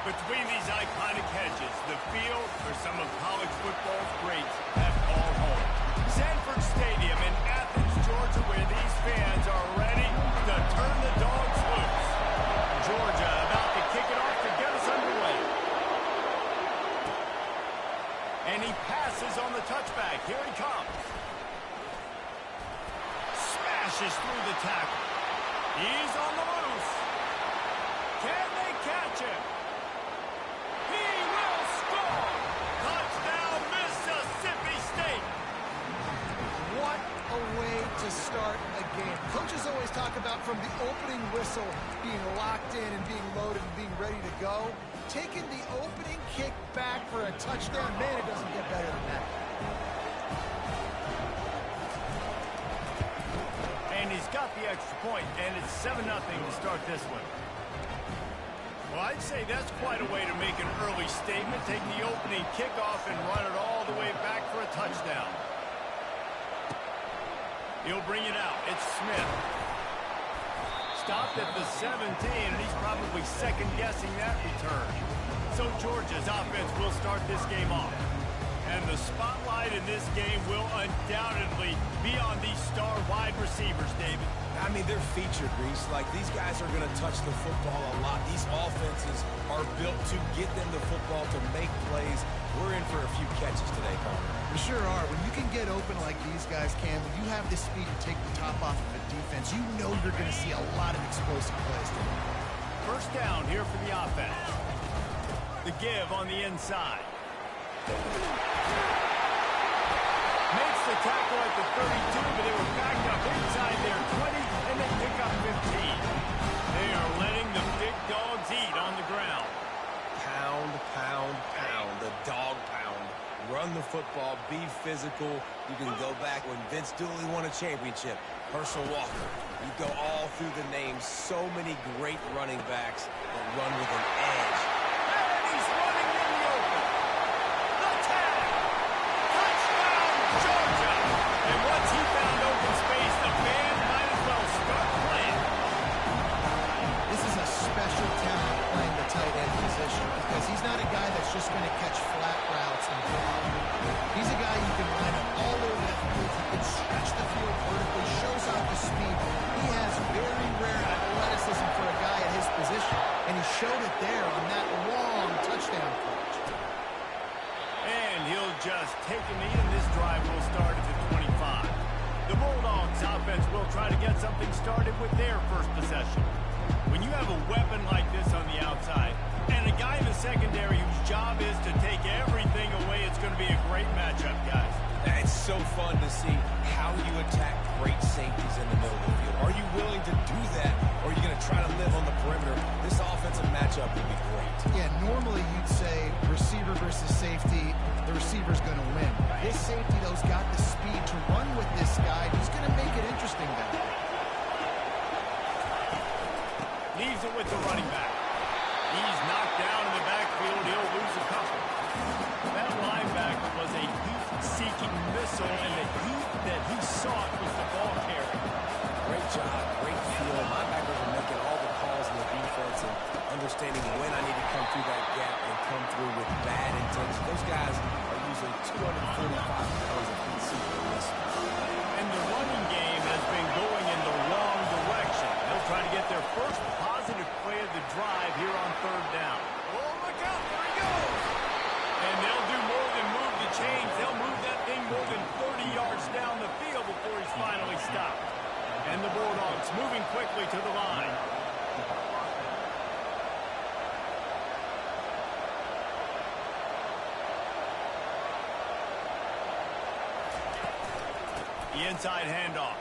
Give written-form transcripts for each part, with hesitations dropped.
Between these iconic hedges, the field for some of college football's greats have called home. Sanford Stadium in Athens, Georgia, where these fans are ready to turn the dogs loose. Georgia about to kick it off to get us underway. And he passes on the touchback. Here he comes. Smashes through the tackle. He's on the loose. Can they catch him? He will score! Touchdown, Mississippi State! What a way to start a game. Coaches always talk about from the opening whistle being locked in and being loaded and being ready to go. Taking the opening kick back for a touchdown, man, it doesn't get better than that. And he's got the extra point, and it's 7-0 to start this one. Well, I'd say that's quite a way to make an early statement. Take the opening kickoff and run it all the way back for a touchdown. He'll bring it out. It's Smith. Stopped at the 17, and he's probably second-guessing that return. So Georgia's offense will start this game off. And the spotlight in this game will undoubtedly be on these star wide receivers, David. I mean, they're featured, Reese. Like, these guys are going to touch the football a lot. These offenses are built to get them the football, to make plays. We're in for a few catches today, Connor. We sure are. When you can get open like these guys can, when you have the speed to take the top off of a defense, you know you're going to see a lot of explosive plays today. First down here for the offense. The give on the inside. Makes the tackle at the 32, but they were backed up inside their 20, and they pick up 15. They are letting the big dogs eat on the ground. Pound, pound, pound. The dog pound. Run the football. Be physical. You can go back when Vince Dooley won a championship. Herschel Walker. You go all through the names. So many great running backs that run with an edge. And he's running in the open. The tag. Touchdown, Georgia. And once he found open space, the band might as well start playing. This is a special talent playing the tight end position because he's not a guy that's just going to catch flat routes and drop. He's a guy you can line up all over the field. He can stretch the field vertically, shows off the speed. He has very rare athleticism for a guy at his position, and he showed it there on that long touchdown catch. And he'll just take a knee, and this drive will start at the 25. The Bulldogs offense will try to get something started with their first possession. When you have a weapon like this on the outside, and a guy in the secondary whose job is to take everything away, it's going to be a great matchup, guys. It's so fun to see how you attack great safeties in the middle of the field. Are you willing to do that, or are you going to try to live on the perimeter? This offensive matchup would be great. Yeah, normally you'd say receiver versus safety, the receiver's going to win. This safety, though, has got the speed to run with this guy. Who's going to make it interesting back there? Leaves it with the running back. He's knocked down in the backfield. He'll lose a couple. That linebacker was a heat-seeking missile, and the heat that he sought was the ball carrier. Great job, great feel. Linebackers are making all the calls in the defense and understanding when I need to come through that gap and come through with bad intention. Those guys are usually 245 pounds of heat-seeking missiles. And the running game has been going in the wrong direction. They'll try to get their first positive play of the drive here on third down. Oh, look out, there he goes! And they'll do more than move the chains. They'll move that thing more than 30 yards down the field before he's finally stopped. And the Bulldogs moving quickly to the line. The inside handoff.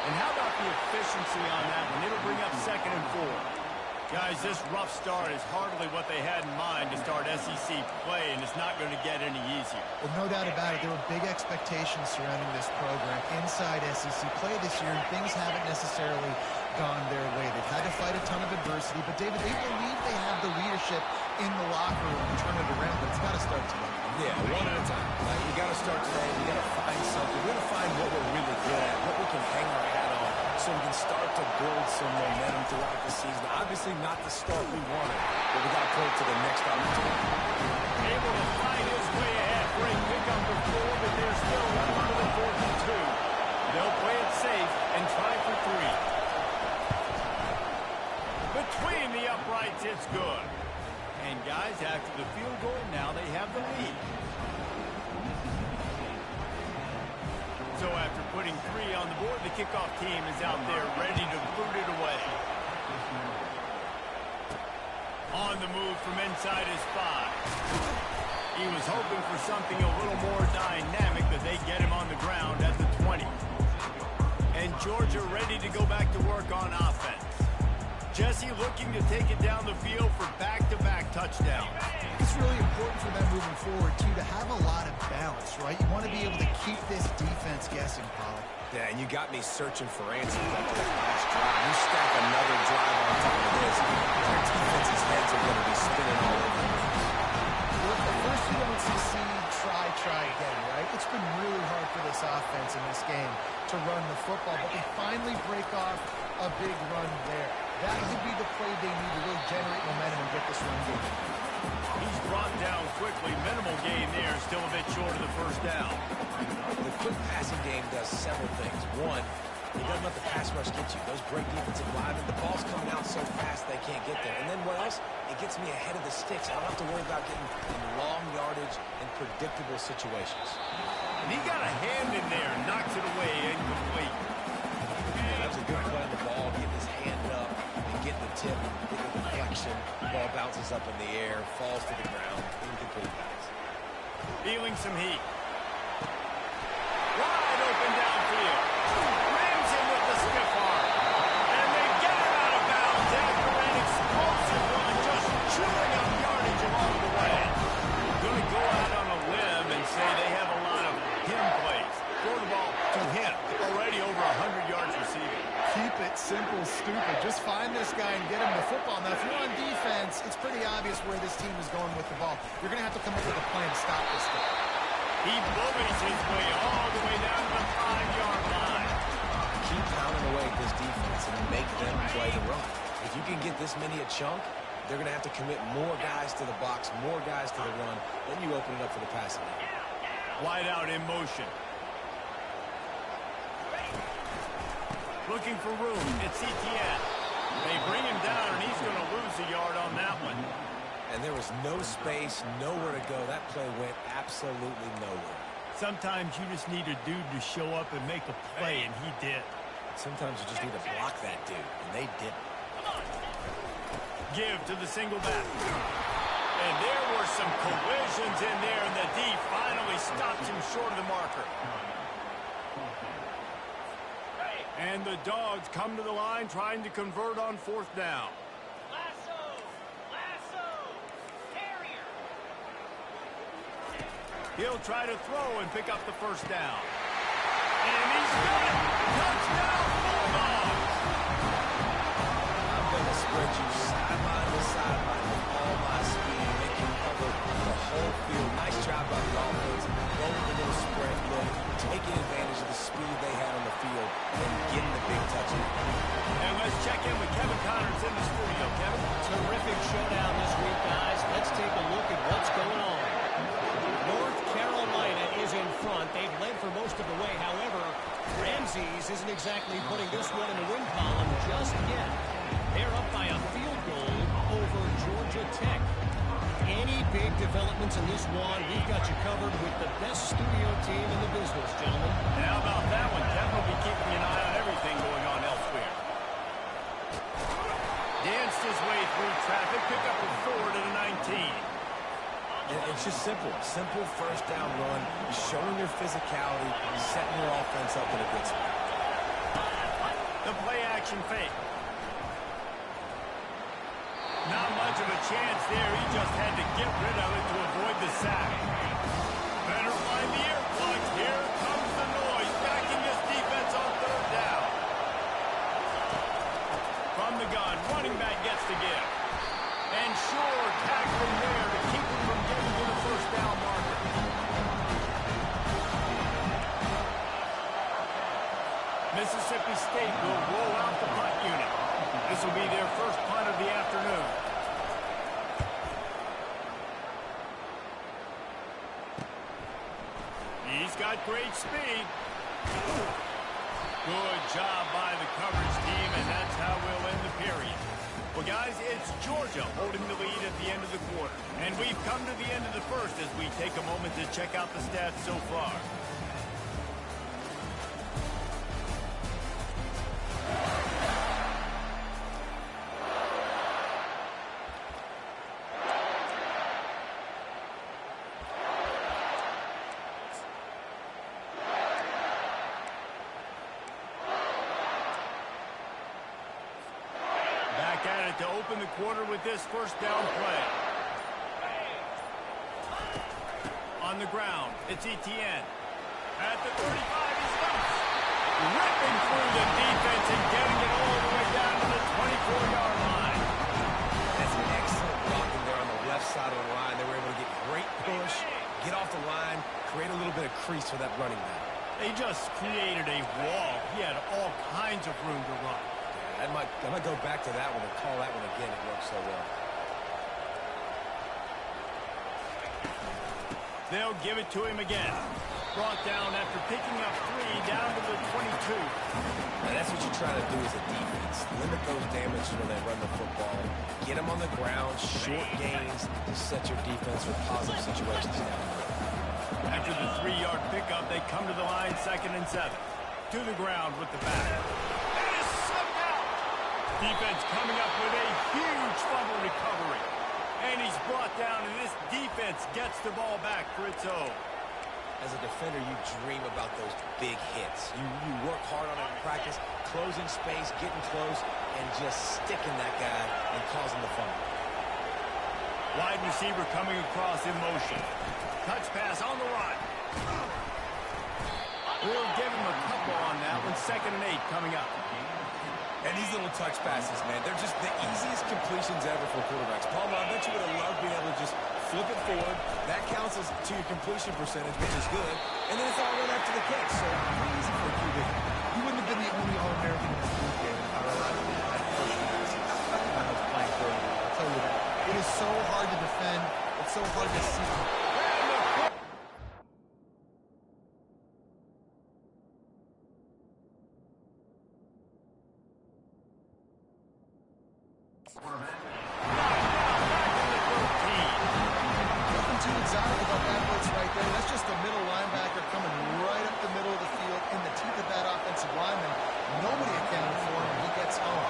And how about the efficiency on that one? It'll bring up 2nd and 4. Guys, this rough start is hardly what they had in mind to start SEC play, and it's not going to get any easier. Well, no doubt about it. There were big expectations surrounding this program inside SEC play this year, and things haven't necessarily gone their way. They've had to fight a ton of adversity, but, David, they believe they have the leadership in the locker room to turn it around, but it's got to start today. Yeah, one at a time. Right? We got to start today. We got to find something. We got to find what we're really good at, what we can hang our hat on, so we can start start to build some momentum throughout the season. Obviously not the start we wanted, but we got to point to the next opportunity. Able to find his way ahead, great pick up the 4, but they're still under the 4th and 2. They'll play it safe and try for 3. Between the uprights, it's good. And guys, after the field goal, now they have the lead. So after putting 3 on the board, the kickoff team is out there ready to boot it away. On the move from inside his 5. He was hoping for something a little more dynamic, but they get him on the ground at the 20. And Georgia ready to go back to work on offense. Jesse looking to take it down the field for back-to-back touchdowns. It's really important for them moving forward, too, to have a lot of balance, right? You want to be able to keep this defense guessing, Pollock. Yeah, and you got me searching for answers after that last drive. You stack another drive on top of this, their defense's heads are going to be spinning all over the place. Look, at first you don't succeed, try again, right? It's been really hard for this offense in this game to run the football, but they finally break off a big run there. That would be the play they need to really generate momentum and get this run game. He's brought down quickly. Minimal gain there. Still a bit short of the first down. The quick passing game does several things. One, it doesn't let the pass rush get you. Those break defensive linemen, the ball's coming out so fast they can't get there. And then what else? It gets me ahead of the sticks. I don't have to worry about getting in long yardage and predictable situations. And he got a hand in there, knocks it away, incomplete. Yeah, that was a good play on the ball, getting his hand up and getting the tip, getting the deflection. The ball bounces up in the air, falls to the ground, incomplete pass. Feeling some heat. Wide open downfield. Rams him with the stiff arm. And they get him out of bounds after an explosive run, just chewing up yardage along the way. Going to go out on a limb and say they have a lot of him plays. Throw the ball to him. Already over 100 yards receiving. Keep it simple, stupid. Just find this guy and get him the football. Now, if you're on defense, it's pretty obvious where this team is going with the ball. You're going to have to come up with a plan to stop this guy. He bullies his way all the way down to the 5-yard line. Keep pounding away at this defense and make them play the run. If you can get this many a chunk, they're going to have to commit more guys to the box, more guys to the run. Then you open it up for the passing game. Wide out in motion. Looking for room. It's ETN. They bring him down, and he's going to lose a yard on that one. And there was no space, nowhere to go. That play went absolutely nowhere. Sometimes you just need a dude to show up and make a play, and he did. Sometimes you just need to block that dude, and they didn't. Give to the single back. And there were some collisions in there, and the D finally stops him short of the marker. And the Dogs come to the line trying to convert on 4th down. Lasso, Terrier. He'll try to throw and pick up the first down. And he's got it! Touchdown, Bulldogs! I'm going to spread you sideline to sideline with all my speed. Make you cover the whole field. Nice job by the offense. Rolling a little spread look, taking advantage of the speed they had on the field, and getting the big touchdown. And let's check in with Kevin Connors in the studio. Kevin? Terrific showdown this week, guys. Let's take a look at what's going on. North Carolina is in front. They've led for most of the way. However, Ramses isn't exactly putting this one in the win column just yet. They're up by a field goal over Georgia Tech. Any big developments in this one, we've got you covered with the best studio team in the business, gentlemen. And how about that one? Kevin will be keeping an eye on everything going on elsewhere. Danced his way through traffic, pick up a 4 to the 19. And it's just simple. Simple first down run, showing your physicality, setting your offense up in a good spot. The play action fake. Not much of a chance there. He just had to get rid of it to avoid the sack. Better find the earplugs. Here comes the noise. Backing this defense on 3rd down. From the gun, running back gets the give. And sure, tackling there to keep him from getting to the first down marker. Mississippi State will roll out the punt unit. This will be their first punt of the afternoon. He's got great speed. Good job by the coverage team, and that's how we'll end the period. Well, guys, it's Georgia holding the lead at the end of the quarter. And we've come to the end of the first as we take a moment to check out the stats so far. At it to open the quarter with this first down play. On the ground, it's Etienne. At the 35, he stops. Ripping through the defense and getting it all the way down to the 24-yard line. That's an excellent blocking there on the left side of the line. They were able to get great push, get off the line, create a little bit of crease for that running back. They just created a wall. He had all kinds of room to run. I might go back to that one and call that one again. It worked so well. They'll give it to him again. Brought down after picking up 3 down to the 22. Now that's what you try to do as a defense. Limit those damages when they run the football. Get them on the ground, short gains to set your defense for positive situations down the road. After the 3-yard pickup, they come to the line 2nd and 7. To the ground with the back. Defense coming up with a huge fumble recovery. And he's brought down, and this defense gets the ball back for its own. As a defender, you dream about those big hits. You work hard on it in practice, closing space, getting close, and just sticking that guy and causing the fumble. Wide receiver coming across in motion. Touch pass on the run. We'll give him a couple on that one. 2nd and 8 coming up. And these little touch passes, man, they're just the easiest completions ever for quarterbacks. Palmer, I bet you would have loved being able to just flip it forward. That counts as to your completion percentage, which is good. And then it's all run after the catch. So pretty easy for a QB. You wouldn't have been the only All-American in this league game if I relied on that first passes when I was playing for you. I'll tell you that. It is so hard to defend. It's so hard to see. Nothing too exotic about that blitz right there. That's just a middle linebacker coming right up the middle of the field in the teeth of that offensive lineman. Nobody accounted for him, and he gets home.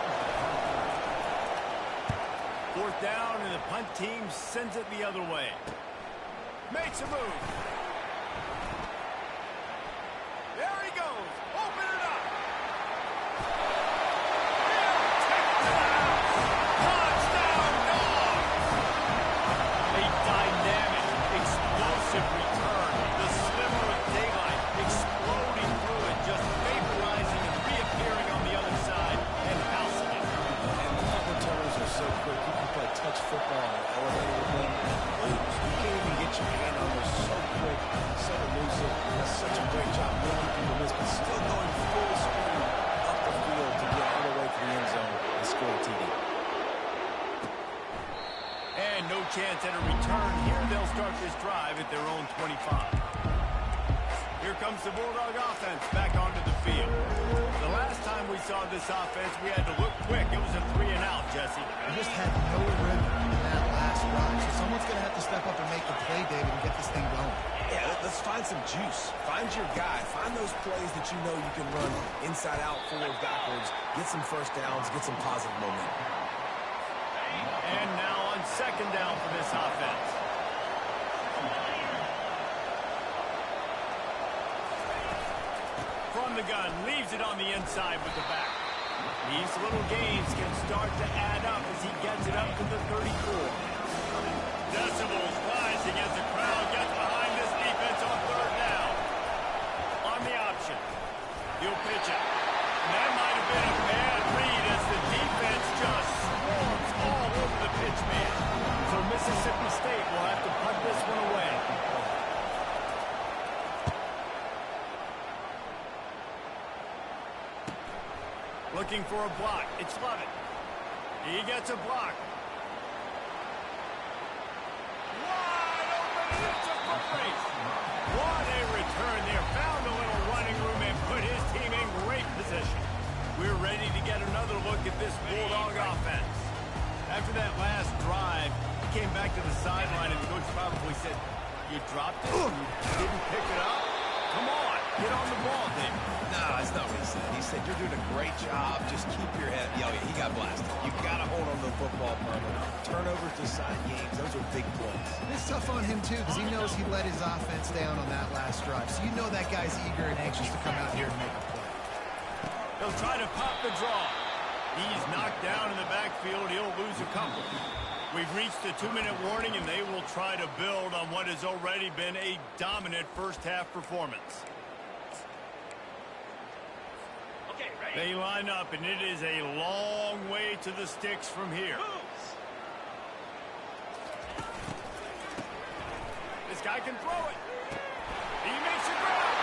4th down, and the punt team sends it the other way. Makes a move. There he goes. Open it up. Touchdown, Dogs! A dynamic, explosive return. The sliver of daylight exploding through it, just vaporizing and reappearing on the other side and housing it. And the punt returners are so quick. You can play touch football and elevator with them and lose. You can't even get your hand on them. So quick, so elusive. That's such a great job making people miss, but still going full speed up the field to get all the way to the end zone and score a TD. And no chance at a return here. They'll start this drive at their own 25. Here comes the Bulldog offense back onto the field. The last time we saw this offense, we had to look quick. It was a 3-and-out, Jesse. They just had no rhythm in that last drive. So someone's going to have to step up and make the play, David, and get this thing going. Yeah, let's find some juice. Find your guy. Find those plays that you know you can run inside out, forward, backwards. Get some first downs. Get some positive momentum. And now on 2nd down for this offense. From the gun, leaves it on the inside with the back. These little gains can start to add up as he gets it up to the 34. Decibels rising as the crowd gets behind this defense on 3rd down. On the option, he'll pitch it. And that might have been a bad read as the defense just swarms all over the pitch man. So Mississippi State will have to punt this one away. Looking for a block. It's Lovett. He gets a block. Wide open. It's a foot race. What a return there. Found a little running room and put his team in great position. We're ready to get another look at this Bulldog offense. After that last drive, he came back to the sideline and the coach probably said, "You dropped it? You didn't pick it up? Come on, get on the ball, Dave." No, that's not what he said. He said, "You're doing a great job. Just keep your head." Yeah, he got blasted. You've got to hold on to the football permanent. Turnovers decide games. Those are big plays. It's tough on him, too, because he knows he let his offense down on that last drive. So you know that guy's eager and anxious to come out here and make a play. He'll try to pop the draw. He's knocked down in the backfield. He'll lose a couple. We've reached the 2-minute warning, and they will try to build on what has already been a dominant first-half performance. Okay, ready? They line up, and it is a long way to the sticks from here. This guy can throw it. He makes a grab,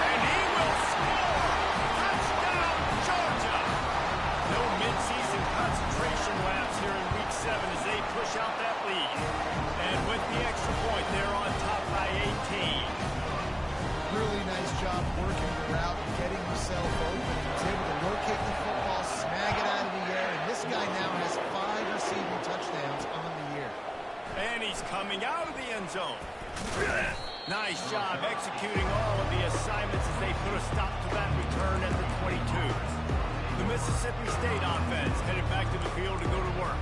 and he will score. Touchdown, Georgia. No midseason concentration laps here in Week 7 as they push out that lead. And with the extra point, they're on top by 18. Really nice job working the route and getting himself open. He was able to locate the football, snag it out of the air, and this guy now has 5 receiving touchdowns on the year. And he's coming out of the end zone. Nice job executing all of the assignments as they put a stop to that return at the 22. The Mississippi State offense headed back to the field to go to work.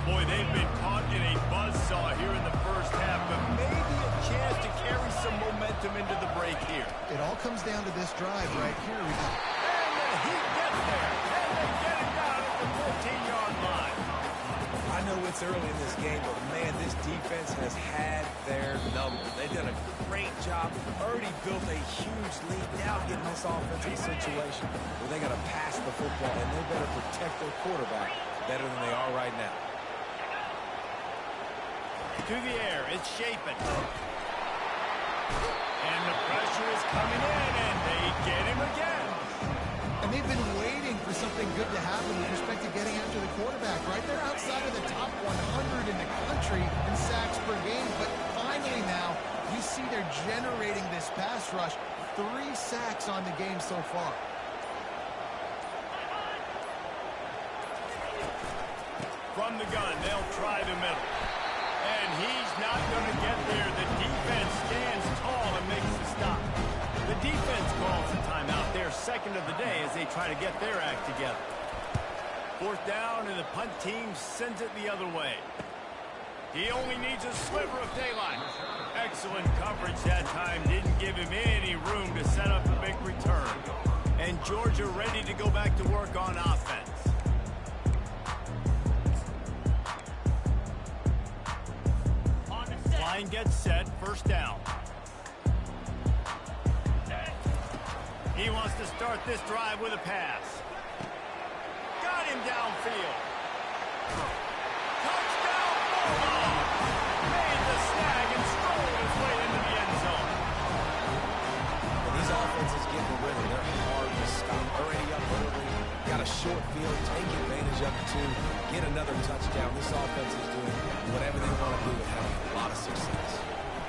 Boy, they've been caught in a buzzsaw here in the first half, but maybe a chance to carry some momentum into the break here. It all comes down to this drive right here. And the Heat gets there, and they get it down at the 14-yard line. I know it's early in this game, but man, this defense has had their number. They've done a great job, already built a huge lead. Now getting this offense in a situation where they got to pass the football, and they better protect their quarterback better than they are right now. To the air, it's Chapin. And the pressure is coming in, and they get him again. And they've been waiting for something good to happen with respect to getting after the quarterback, right? They're outside of the top 100 in the country in sacks per game, but finally now you see they're generating this pass rush. 3 sacks on the game so far. From the gun, they'll try the middle. And he's not going to get there. The defense stands tall and makes the stop. The defense calls a timeout. They're second of the day as they try to get their act together. 4th down, and the punt team sends it the other way. He only needs a sliver of daylight. Excellent coverage that time. Didn't give him any room to set up a big return. And Georgia ready to go back to work on offense. Line gets set, 1st down. He wants to start this drive with a pass. Got him downfield. Touchdown, Bulldog! Made the snag and strolled his way into the end zone. When these offenses get in the rhythm, they're hard to stop. Already up early, got a short field, take advantage of it too, get another touchdown. This offense is doing whatever they want to do and having a lot of success.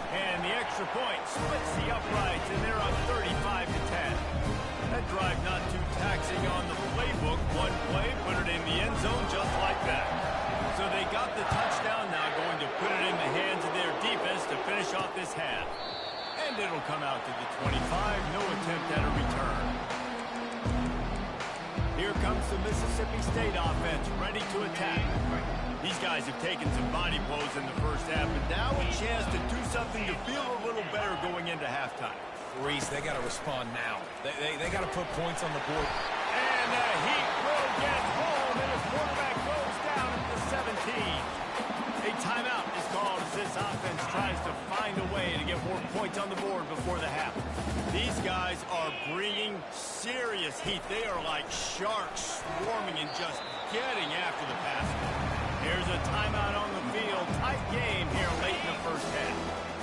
And the extra point splits the uprights, and they're up 35-10. That drive not too taxing on the playbook. One play, put it in the end zone just like that. So they got the touchdown, now going to put it in the hands of their defense to finish off this half. And it'll come out to the 25, no attempt at a return. Here comes the Mississippi State offense, ready to attack. These guys have taken some body blows in the first half, and now a chance to do something to feel a little better going into halftime. Reese, they got to respond now. They got to put points on the board. And the Heat will get home, and his quarterback goes down at the 17. A timeout is called as this offense tries to find a way to get more points on the board before the half. These guys are bringing serious heat. They are like sharks swarming and just getting after the passer. Here's a timeout on the field. Tight game here late in the first half.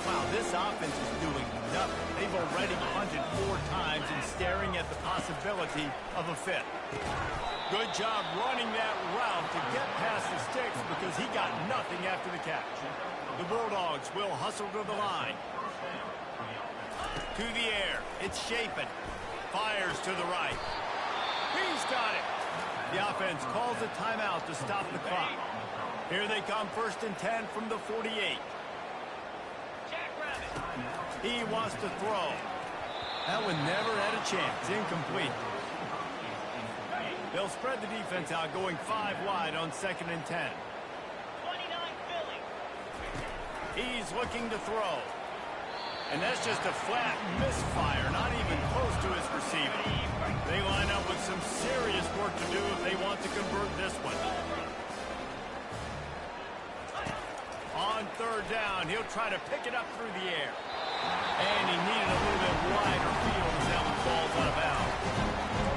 Wow, this offense is doing nothing. They've already punted 4 times and staring at the possibility of a 5th. Good job running that route to get past the sticks because he got nothing after the catch. The Bulldogs will hustle to the line. To the air. It's Chapin. Fires to the right. He's got it. The offense calls a timeout to stop the clock. Here they come, 1st and 10 from the 48. He wants to throw. That one never had a chance. Incomplete. They'll spread the defense out, going 5 wide on 2nd and 10. He's looking to throw. And that's just a flat misfire, not even close to his receiver. They line up with some serious work to do if they want to convert this one. On 3rd down, he'll try to pick it up through the air. And he needed a little bit wider field as that one falls out of bounds.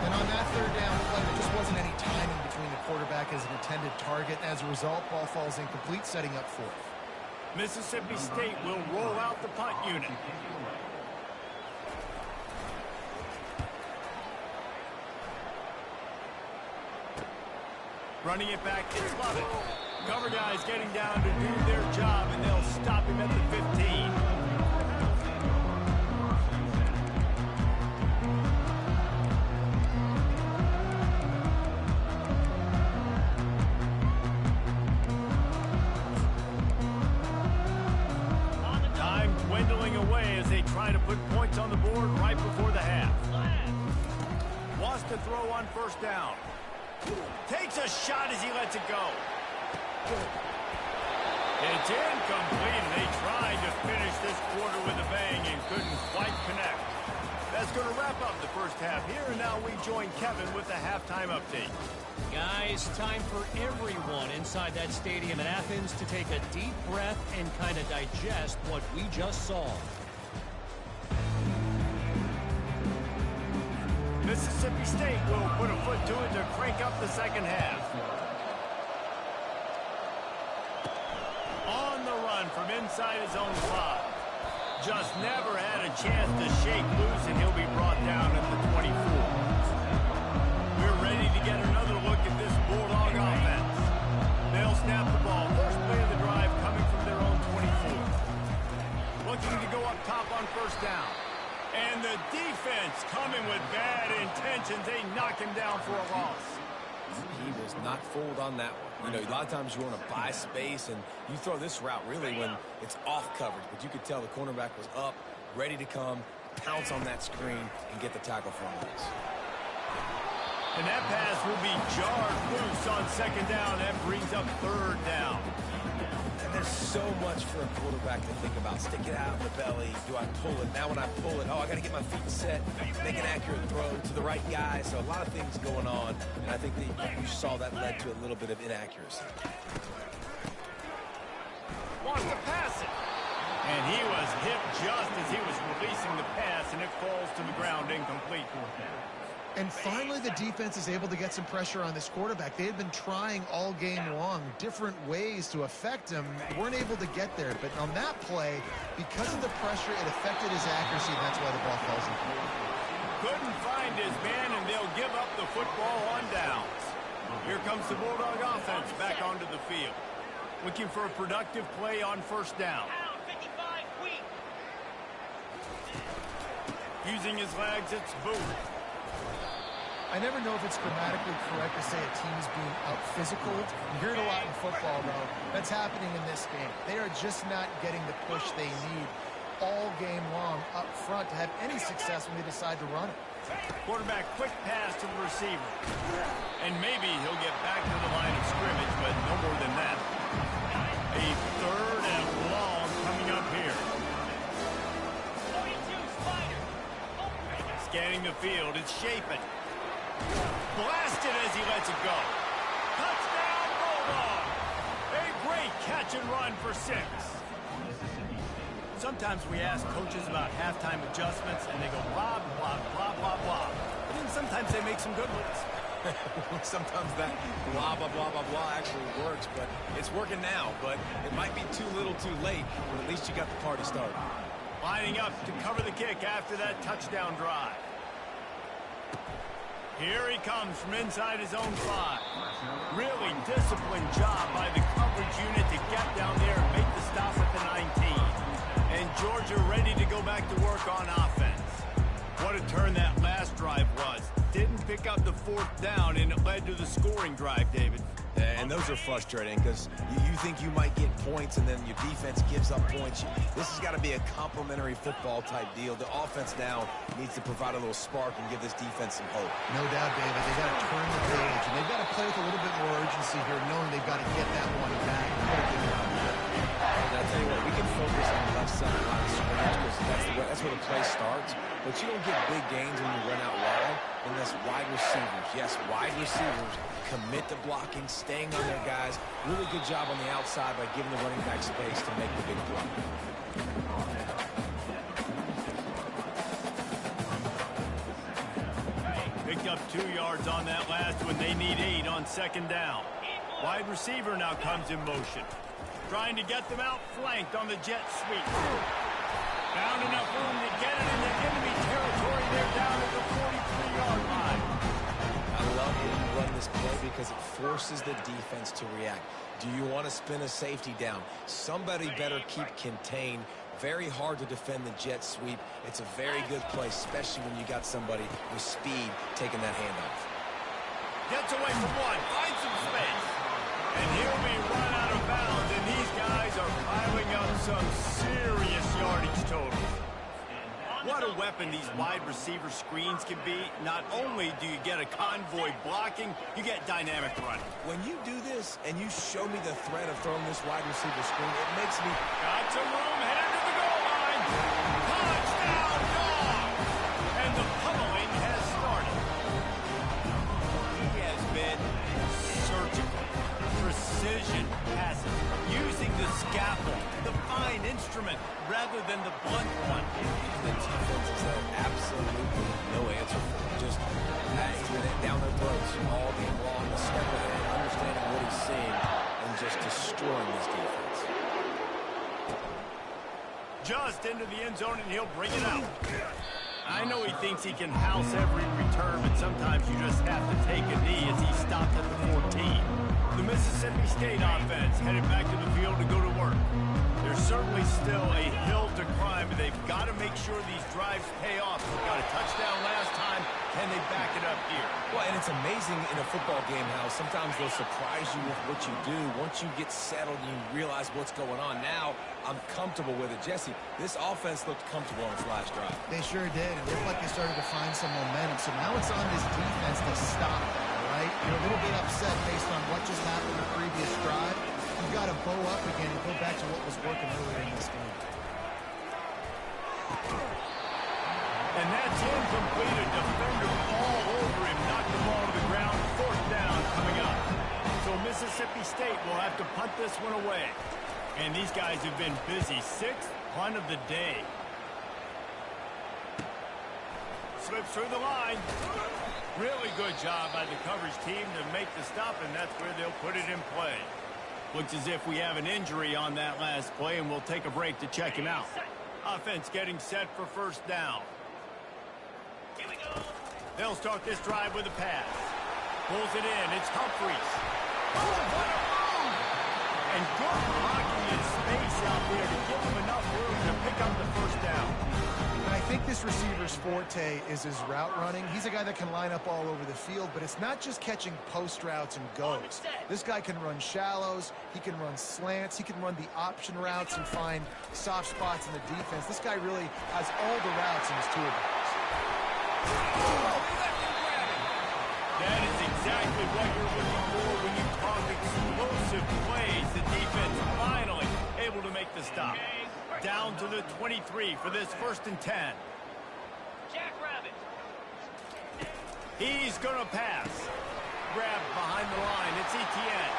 And on that 3rd down play, there just wasn't any timing between the quarterback as an intended target. As a result, ball falls incomplete, setting up 4th. Mississippi State will roll out the punt unit. Running it back, it's Lovett. Cover guys getting down to do their job, and they'll stop him at the 15. Time dwindling away as they try to put points on the board right before the half. Wants to throw on 1st down. Takes a shot as he lets it go. It's incomplete, and they tried to finish this quarter with a bang and couldn't quite connect. That's going to wrap up the 1st half here, and now we join Kevin with the halftime update. Guys, time for everyone inside that stadium in Athens to take a deep breath and kind of digest what we just saw. Mississippi State will put a foot to it to crank up the 2nd half. On the run from inside his own 5. Just never had a chance to shake loose, and he'll be brought down at the 24. We're ready to get another look at this Bulldog offense. They'll snap the ball. First play of the drive coming from their own 24. Looking to go up top on 1st down. And the defense coming with bad intentions. They knock him down for a loss. He was not fooled on that one. You know, a lot of times you want to buy space, and you throw this route really when it's off coverage. But you could tell the cornerback was up, ready to come, pounce on that screen, and get the tackle for him. And that pass will be jarred loose on 2nd down. That brings up 3rd down. And there's so much for a quarterback to think about. Stick it out in the belly. Do I pull it? Now when I pull it, oh, I got to get my feet set. Make an accurate throw to the right guy. So a lot of things going on. And I think that you saw that led to a little bit of inaccuracy. Wants to pass it. And he was hit just as he was releasing the pass, and it falls to the ground incomplete. And finally, the defense is able to get some pressure on this quarterback. They had been trying all game long different ways to affect him. Weren't able to get there. But on that play, because of the pressure, it affected his accuracy, and that's why the ball falls in. Couldn't find his man, and they'll give up the football on downs. Here comes the Bulldog offense back onto the field. Looking for a productive play on 1st down. Using his legs, it's Booth. I never know if it's grammatically correct to say a team is being out-physical. You hear it a lot in football, though. That's happening in this game. They are just not getting the push they need all game long up front to have any success when they decide to run it. Quarterback quick pass to the receiver. And maybe he'll get back to the line of scrimmage, but no more than that. A 3rd and long coming up here. Scanning the field, it's Chapin. Blasted as he lets it go. Touchdown, Bulldog! A great catch and run for 6. Sometimes we ask coaches about halftime adjustments, and they go blah, blah, blah, blah, blah. But then sometimes they make some good ones. Sometimes that blah, blah, blah, blah, blah actually works, but it's working now. But it might be too little too late, but at least you got the party started. Lining up to cover the kick after that touchdown drive. Here he comes from inside his own 5. Really disciplined job by the coverage unit to get down there and make the stop at the 19. And Georgia ready to go back to work on offense. What a turn that last drive was. Didn't pick up the 4th down, and it led to the scoring drive, David. And those are frustrating because you think you might get points and then your defense gives up points. This has got to be a complementary football type deal. The offense now needs to provide a little spark and give this defense some hope. No doubt, David. They've got to turn the page, and they've got to play with a little bit more urgency here, knowing they've got to get that one back. And I'll tell you what, we can focus on the left side line of scrimmage because that's where the play starts. But you don't get big gains when you run out wide unless wide receivers, yes, wide receivers, commit to blocking, staying on their guys. Really good job on the outside by giving the running back space to make the big play. Picked up 2 yards on that last one. They need 8 on 2nd down. Wide receiver now comes in motion. Trying to get them out flanked on the jet sweep. Found enough room to get it into enemy territory. They're down at the 43-yard line. I love when you run this play because it forces the defense to react. Do you want to spin a safety down? Somebody better keep contained. Very hard to defend the jet sweep. It's a very good play, especially when you got somebody with speed taking that handoff. Gets away from one, finds some space. And he'll be run out of bounds, and these guys are piling up some serious yardage totals. What a weapon these wide receiver screens can be. Not only do you get a convoy blocking, you get dynamic running. When you do this and you show me the threat of throwing this wide receiver screen, it makes me... Got some room, headed to the goal line. Touchdown, dog! And the pummeling has started. He has been surgical, precision passing, using the scalpel, the fine instrument, rather than the blunt one. The defenses have absolutely no answer for it. Just hanging it down their throats all game long, a step ahead, understanding what he's seeing, and just destroying this defense. Just into the end zone, and he'll bring it out. I know he thinks he can house every return, but sometimes you just have to take a knee as he stopped at the 14. The Mississippi State offense headed back to the field to go to work. There's certainly still a hill to climb, but they've got to make sure these drives pay off. They got a touchdown last time. Can they back it up here? Well, and it's amazing in a football game how sometimes they'll surprise you with what you do. Once you get settled and you realize what's going on, now I'm comfortable with it. Jesse, this offense looked comfortable on its last drive. They sure did. It looked like they started to find some momentum. So now it's on this defense to stop that, all right? You're a little bit upset based on what just happened the previous drive. You've got to bow up again and go back to what was working earlier in this game. And that's incomplete. A defender all over him, knocked the ball to the ground. 4th down coming up. So Mississippi State will have to punt this one away. And these guys have been busy. 6th punt of the day. Slips through the line. Really good job by the coverage team to make the stop, and that's where they'll put it in play. Looks as if we have an injury on that last play, and we'll take a break to check him out. Offense getting set for 1st down. Here we go. They'll start this drive with a pass. Pulls it in. It's Humphries. Oh, what a move! And good blocking in space out there to give him enough room to pick up the 1st down. I think this receiver's forte is his route running. He's a guy that can line up all over the field, but it's not just catching post routes and goes. This guy can run shallows, he can run slants, he can run the option routes and find soft spots in the defense. This guy really has all the routes in his toolbox. That is exactly what you're looking for when you talk explosive plays. The defense finally able to make the stop. Down to the 23 for this 1st and 10. Jackrabbit. He's going to pass. Grab behind the line. It's Etienne.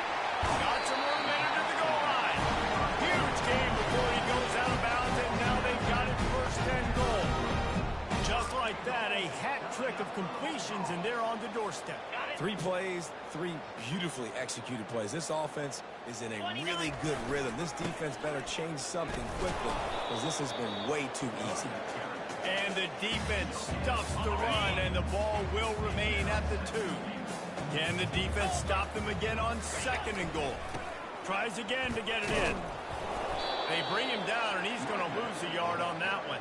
Got some room headed to the goal line. Huge game before he goes out of bounds, and now they've got it 1st and goal. Just like that, a hat trick of completions, and they're on the doorstep. 3 plays, 3 beautifully executed plays. This offense is in a really good rhythm. This defense better change something quickly because this has been way too easy. And the defense stuffs the run, and the ball will remain at the 2. Can the defense stop them again on 2nd and goal? Tries again to get it in. They bring him down, and he's going to lose a yard on that one.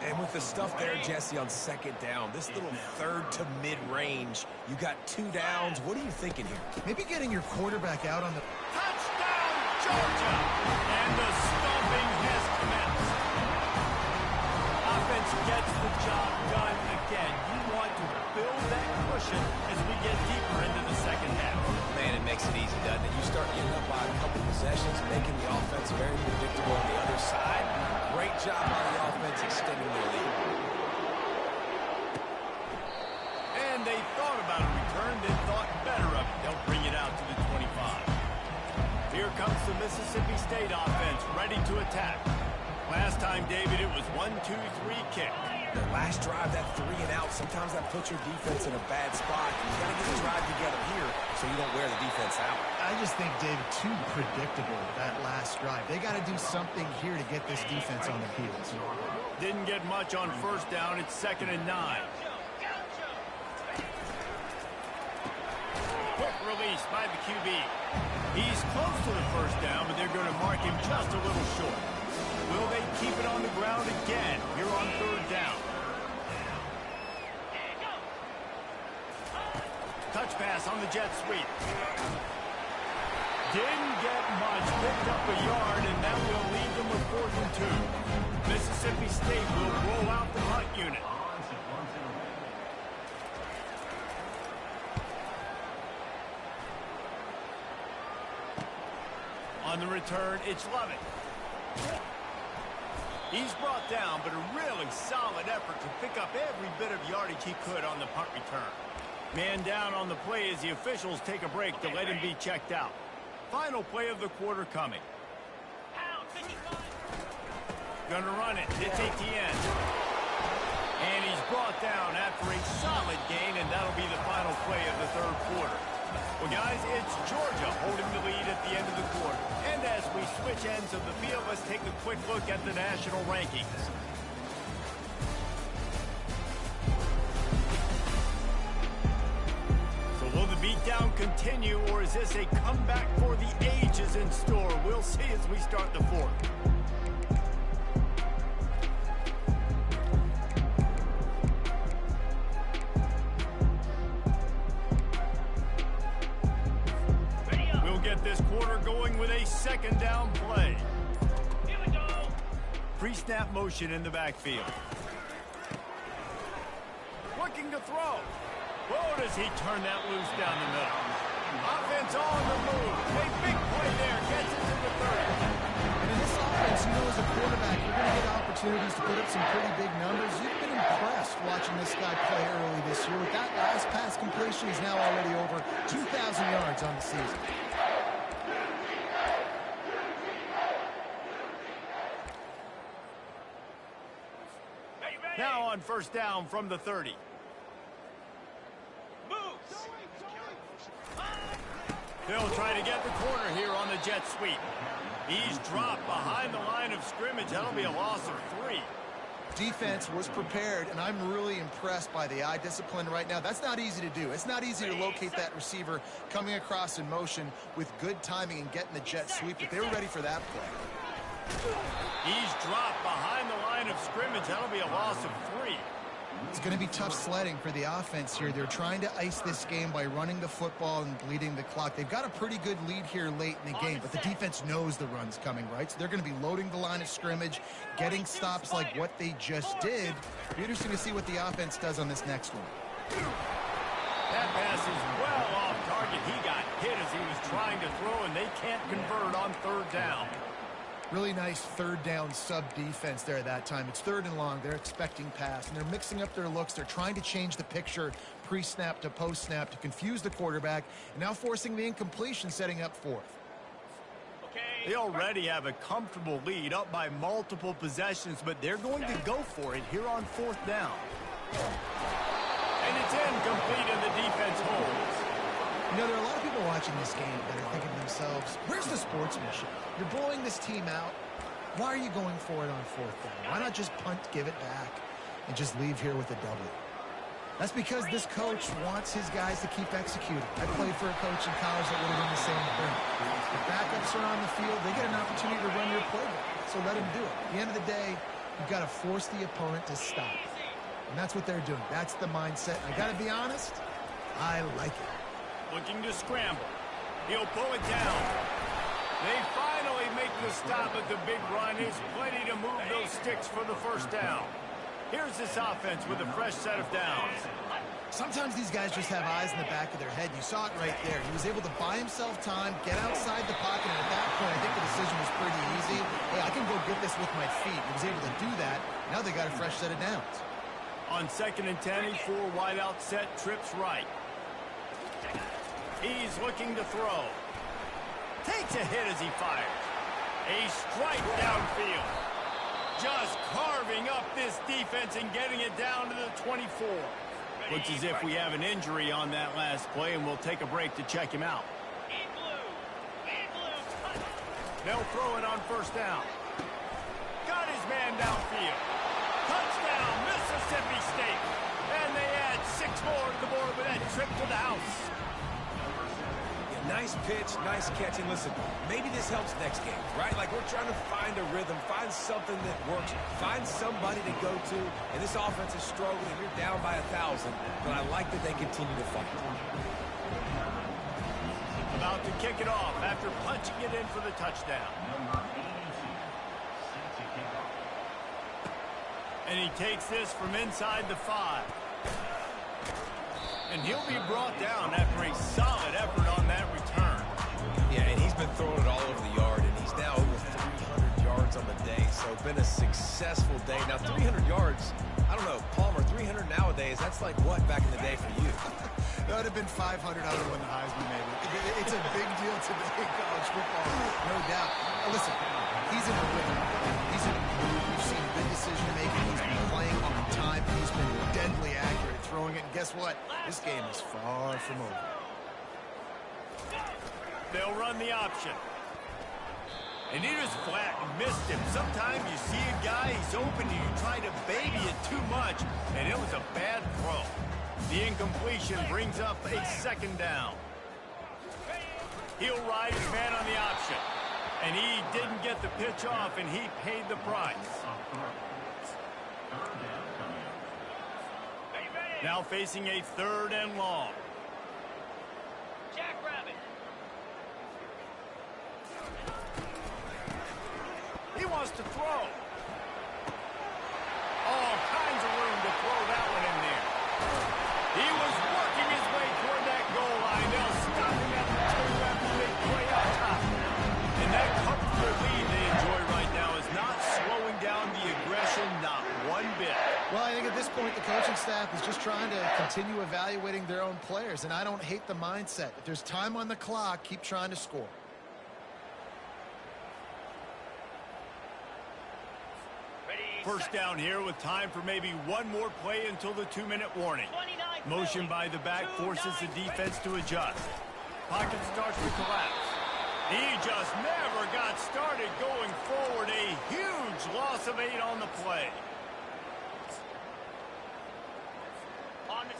And with the stuff there, Jesse, on 2nd down, this little 3rd to mid-range, you got 2 downs. What are you thinking here? Maybe getting your quarterback out on the... Touchdown, Georgia! And the stomping has commenced. Offense gets the job done again. You want to build that cushion as we get deeper into the 2nd half. Man, it makes it easy, doesn't it? You start getting up by a couple possessions, making the offense very predictable on the other side. Great job by the offense extending their lead. And they thought about a return, then thought better of it. They'll bring it out to the 25. Here comes the Mississippi State offense, ready to attack. Last time, David, it was 1-2-3 kick. The last drive, that 3 and out, sometimes that puts your defense in a bad spot. You got to get the drive together here so you don't wear the defense out. I just think, David, too predictable, that last drive. They got to do something here to get this defense on their heels. Didn't get much on 1st down. It's 2nd and 9. Quick release by the QB. He's close to the 1st down, but they're going to mark him just a little short. Will they keep it on the ground again here on 3rd down? Touch pass on the jet sweep. Didn't get much, picked up a yard, and that will leave them with 4th and 2. Mississippi State will roll out the punt unit. On the return, it's Lovett. He's brought down, but a really solid effort to pick up every bit of yardage he could on the punt return. Man down on the play as the officials take a break to let him be checked out. Final play of the quarter coming. Gonna run it. It's Etienne. And he's brought down after a solid gain, and that'll be the final play of the 3rd quarter. Well, guys, it's Georgia holding the lead at the end of the quarter. And as we switch ends of the field, let's take a quick look at the national rankings. So will the beatdown continue, or is this a comeback for the ages in store? We'll see as we start the 4th. Get this quarter going with a 2nd down play. Here we go. Pre-snap motion in the backfield. Looking to throw. Whoa, does he turn that loose down the middle? Offense on the move. A big play there. Gets it to the 30. And in this offense, you know, as a quarterback, you're going to get opportunities to put up some pretty big numbers. You've been impressed watching this guy play early this year. With that last pass completion, he's now already over 2,000 yards on the season. Now on 1st down from the 30. They'll try to get the corner here on the jet sweep. He's dropped behind the line of scrimmage. That'll be a loss of 3. Defense was prepared, and I'm really impressed by the eye discipline right now. That's not easy to do. It's not easy to locate that receiver coming across in motion with good timing and getting the jet sweep, but they were ready for that play. He's dropped behind the line of scrimmage. That'll be a loss of 3. It's going to be tough sledding for the offense here. They're trying to ice this game by running the football and bleeding the clock. They've got a pretty good lead here late in the game, but the defense knows the run's coming, right? So they're going to be loading the line of scrimmage, getting stops like what they just did. It'll be interesting to see what the offense does on this next one. That pass is well off target. He got hit as he was trying to throw, and they can't convert on 3rd down. Really nice 3rd down sub-defense there at that time. It's 3rd and long. They're expecting pass, and they're mixing up their looks. They're trying to change the picture pre-snap to post-snap to confuse the quarterback, and now forcing the incompletion, setting up 4th. They already have a comfortable lead up by multiple possessions, but they're going to go for it here on 4th down. And it's incomplete, and the defense holds. You know, there are a lot of people watching this game that are thinking to themselves, where's the sportsmanship? You're blowing this team out. Why are you going for it on fourth down? Why not just punt, give it back, and just leave here with a W? That's because this coach wants his guys to keep executing. I played for a coach in college that would have done the same thing. The backups are on the field. They get an opportunity to run your playbook, so let them do it. At the end of the day, you've got to force the opponent to stop. And that's what they're doing. That's the mindset. I got to be honest, I like it. Looking to scramble. He'll pull it down. They finally make the stop at the big run. He's plenty to move those sticks for the first down. Here's this offense with a fresh set of downs. Sometimes these guys just have eyes in the back of their head. You saw it right there. He was able to buy himself time, get outside the pocket, and at that point, I think the decision was pretty easy. Hey, I can go get this with my feet. He was able to do that. Now they got a fresh set of downs. On 2nd and 10, 4 wide out set, trips right. He's looking to throw. Takes a hit as he fires. A strike downfield. Just carving up this defense and getting it down to the 24. Looks as if we have an injury on that last play, and we'll take a break to check him out. They'll throw it on first down. Got his man downfield. Touchdown, Mississippi State. And they add 6 more to the board with that trip to the house. Nice pitch, nice catch, and listen, maybe this helps next game, right? Like, we're trying to find a rhythm, find something that works, find somebody to go to, and this offense is struggling. You're down by 1,000, but I like that they continue to fight. About to kick it off after punching it in for the touchdown. And he takes this from inside the 5. And he'll be brought down after a solid effort on that return. Yeah, and he's been throwing it all over the yard, and he's now over 300 yards on the day, so been a successful day. Now, 300 yards, I don't know, Palmer, 300 nowadays, that's like what back in the day for you? That would have been 500 out of when the Heisman made it. It's a big deal today in college football, no doubt. Now, listen, he's in a rhythm. He's in a groove. We've seen good decision-making. He's been playing on time. He's been deadly accurate throwing it. And guess what? This game is far from over. They'll run the option. And he just flat missed him. Sometimes you see a guy, he's open, and you try to baby it too much, and it was a bad throw. The incompletion brings up a 2nd down. He'll ride his man on the option. And he didn't get the pitch off, and he paid the price. Now facing a 3rd and long. He wants to throw. All kinds of room to throw that one in there. He was working his way toward that goal line. They'll stop him at the 2 after the big play up top. And that comfortable lead they enjoy right now is not slowing down the aggression, not one bit. Well, I think at this point, the coaching staff is just trying to continue evaluating their own players, and I don't hate the mindset. If there's time on the clock, keep trying to score. First down here with time for maybe one more play until the 2-minute warning. Motion by the back forces the defense to adjust. Pocket starts to collapse. He just never got started going forward. A huge loss of 8 on the play.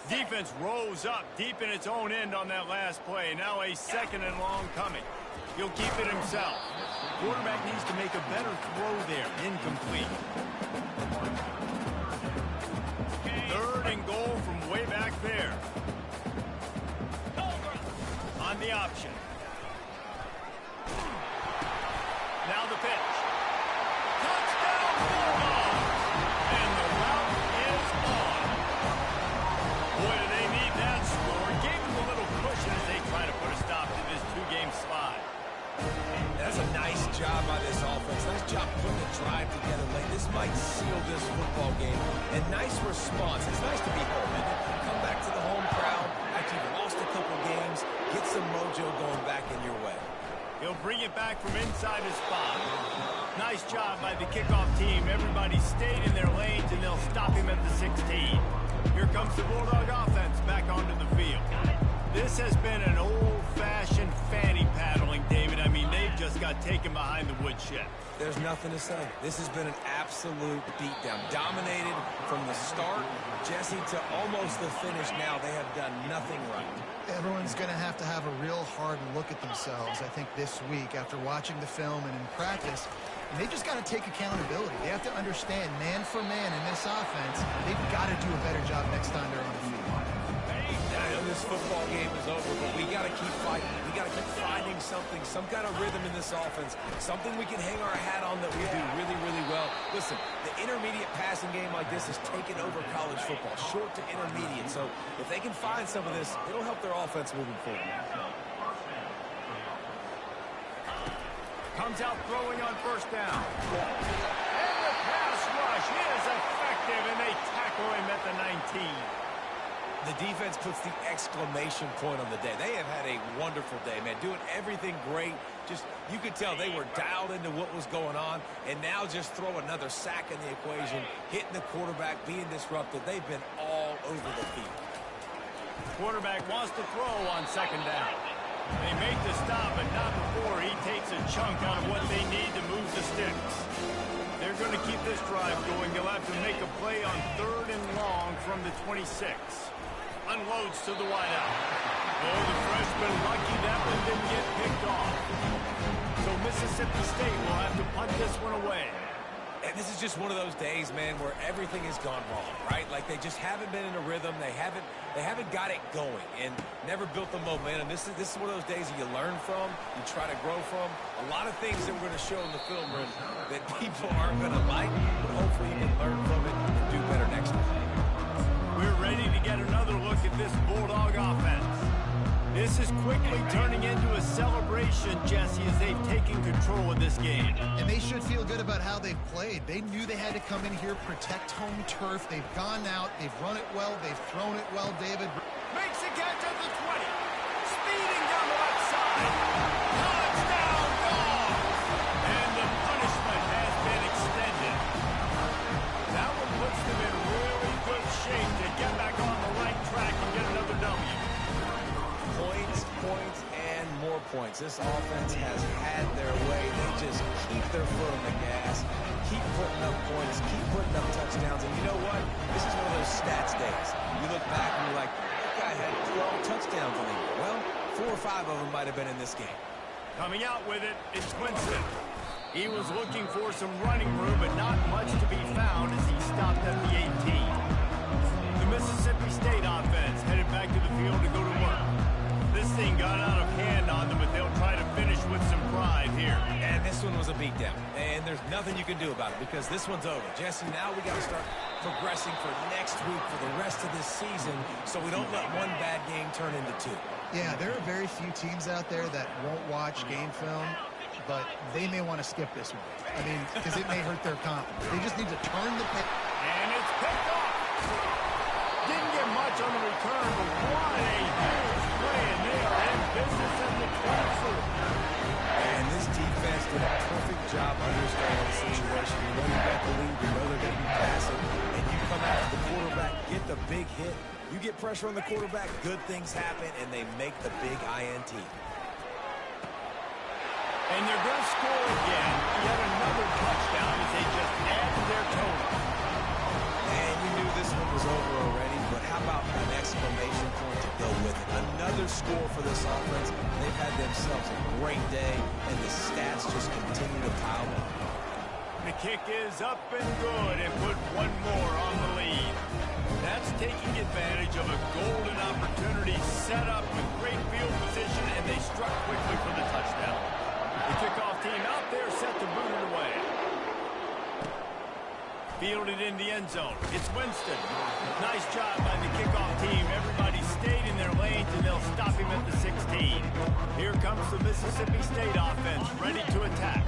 Defense rose up deep in its own end on that last play. Now a 2nd and long coming. He'll keep it himself. Quarterback needs to make a better throw there. Incomplete. 3rd and goal from way back there. On the option. Now the pitch. Touchdown Bulldogs! And the route is on. Boy, do they need that score. Gave them a little cushion as they try to put a stop to this 2-game slide. That's a nice job by this offense. Nice job putting the drive together late. This might seal this football game. And nice response. It's nice to be home, isn't it? Come back to the home crowd after you've lost a couple games. Get some mojo going back in your way. He'll bring it back from inside his spot. Nice job by the kickoff team. Everybody stayed in their lanes, and they'll stop him at the 16. Here comes the Bulldog offense back onto the field. This has been an old-fashioned fanny paddling, David. I mean, they've just got taken behind the woodshed. There's nothing to say. This has been an absolute beatdown. Dominated from the start, Jesse, to almost the finish now. They have done nothing right. Everyone's going to have a real hard look at themselves, I think, this week after watching the film and in practice. And they just got to take accountability. They have to understand, man for man in this offense, they've got to do a better job next time they're on the field. I know this football game is over, but we got to keep fighting. We got to keep finding something, some kind of rhythm in this offense, something we can hang our hat on that we do really, really well. Listen, the intermediate passing game like this has taken over college football, short to intermediate. So if they can find some of this, it'll help their offense moving forward. Comes out throwing on first down. And the pass rush is effective, and they tackle him at the 19. The defense puts the exclamation point on the day. They have had a wonderful day, man, doing everything great. Just, you could tell they were dialed into what was going on, and now just throw another sack in the equation, hitting the quarterback, being disrupted. They've been all over the field. Quarterback wants to throw on second down. They make the stop, but not before he takes a chunk out of what they need to move the sticks. They're going to keep this drive going. They'll have to make a play on 3rd and long from the 26. Unloads to the wideout. Oh, the freshman lucky that one didn't get picked off. So Mississippi State will have to punt this one away. And this is just one of those days, man, where everything has gone wrong, right? Like they just haven't been in a rhythm. They haven't got it going and never built the momentum. This is one of those days that you learn from, you try to grow from. A lot of things that we're going to show in the film room that people aren't going to like, but hopefully you can learn from it and do better next time. We're ready to get another look at this Bulldog offense. This is quickly turning into a celebration, Jesse, as they've taken control of this game. And they should feel good about how they've played. They knew they had to come in here, protect home turf. They've gone out, they've run it well, they've thrown it well, David. Makes a catch at the 20. Speeding down the left side. Touchdown, Dogs! And the punishment has been extended. That one puts them in really good shape to get back on the right track and get another W. Points, and more points. This offense has had their way. They just keep their foot on the gas, keep putting up points, keep putting up touchdowns. And you know what? This is one of those stats days. You look back and you're like, that guy had 12 touchdowns in the year. Well, 4 or 5 of them might have been in this game. Coming out with it, it's Winston. He was looking for some running room, but not much to be found as he stopped at the 18. The Mississippi State offense headed back to the field to go to work. This thing got out of hand on them, but they'll try to finish with some pride here. And this one was a beatdown. And there's nothing you can do about it because this one's over. Jesse, now we got to start progressing for next week for the rest of this season so we don't let one bad game turn into 2. Yeah, there are very few teams out there that won't watch game film, but they may want to skip this one. I mean, because it may hurt their confidence. They just need to turn the page. And it's picked off. Didn't get much on the return, but what a huge play, and they are in business at the 22. And this defense did a perfect job understanding the situation. You know you got the lead, you know they're going to be passing, and you come out to the quarterback, get the big hit. You get pressure on the quarterback, good things happen, and they make the big INT. And they're going to score again. Yet another touchdown as they just add to their total. And you knew this one was over already, but how about an exclamation point to go with it? Another score for this offense. They've had themselves a great day, and the stats just continue to pile up. The kick is up and good and put one more on the lead. That's taking advantage of a golden opportunity set up with great field position, and they struck quickly for the touchdown. The kickoff team out there set to boot it away. Fielded in the end zone. It's Winston. Nice job by the kickoff team. Everybody stayed in their lanes, and they'll stop him at the 16. Here comes the Mississippi State offense, ready to attack.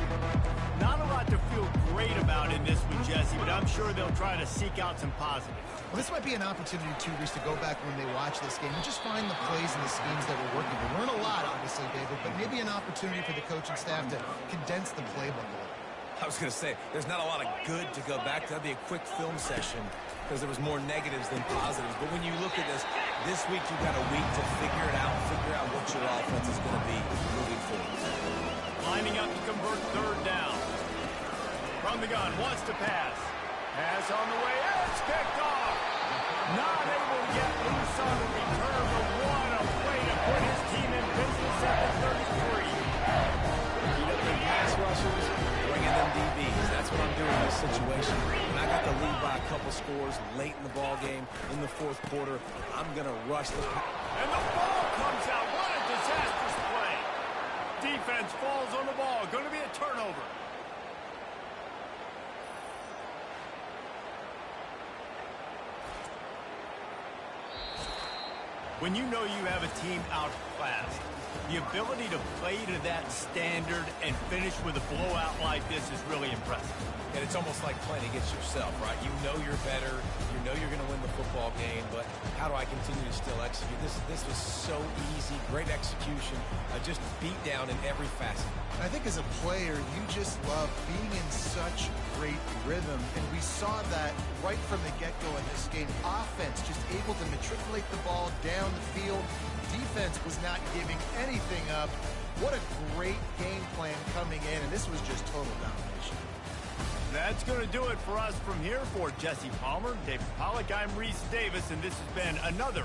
Not a lot to feel great about in this one, Jesse, but I'm sure they'll try to seek out some positives. Well, this might be an opportunity, too, Reese, to go back when they watch this game and just find the plays and the schemes that were working. There weren't a lot, obviously, David, but maybe an opportunity for the coaching staff to condense the playbook a little. I was going to say, there's not a lot of good to go back to. That'd be a quick film session. because there was more negatives than positives. But when you look at this week you've got a week to figure it out, figure out what your offense is going to be moving forward. Lining up to convert third down. From the gun, wants to pass. Pass on the way, it's kicked off. Not able to get loose on the return, but what a way to put his team in business at the 33. Beat up the pass rushers, bringing them DBs. That's what I'm doing in this situation. When I got the lead by a couple scores late in the ball game, in the fourth quarter, I'm going to rush the pass. And the ball comes out. What a disastrous play. Defense falls on the ball. Going to be a turnover. When you know you have a team outclassed, the ability to play to that standard and finish with a blowout like this is really impressive. And it's almost like playing against yourself, right? You know you're better. You know you're going to win the football game, but how do I continue to still execute? This was so easy. Great execution. Just beat down in every facet. I think as a player, you just love being in such great rhythm, and we saw that right from the get-go in this game. Offense just able to matriculate the ball down the field. Defense was not giving anything up. What a great game plan coming in, and this was just total domination. That's going to do it for us from here. For Jesse Palmer, David Pollack, I'm Reese Davis, and this has been another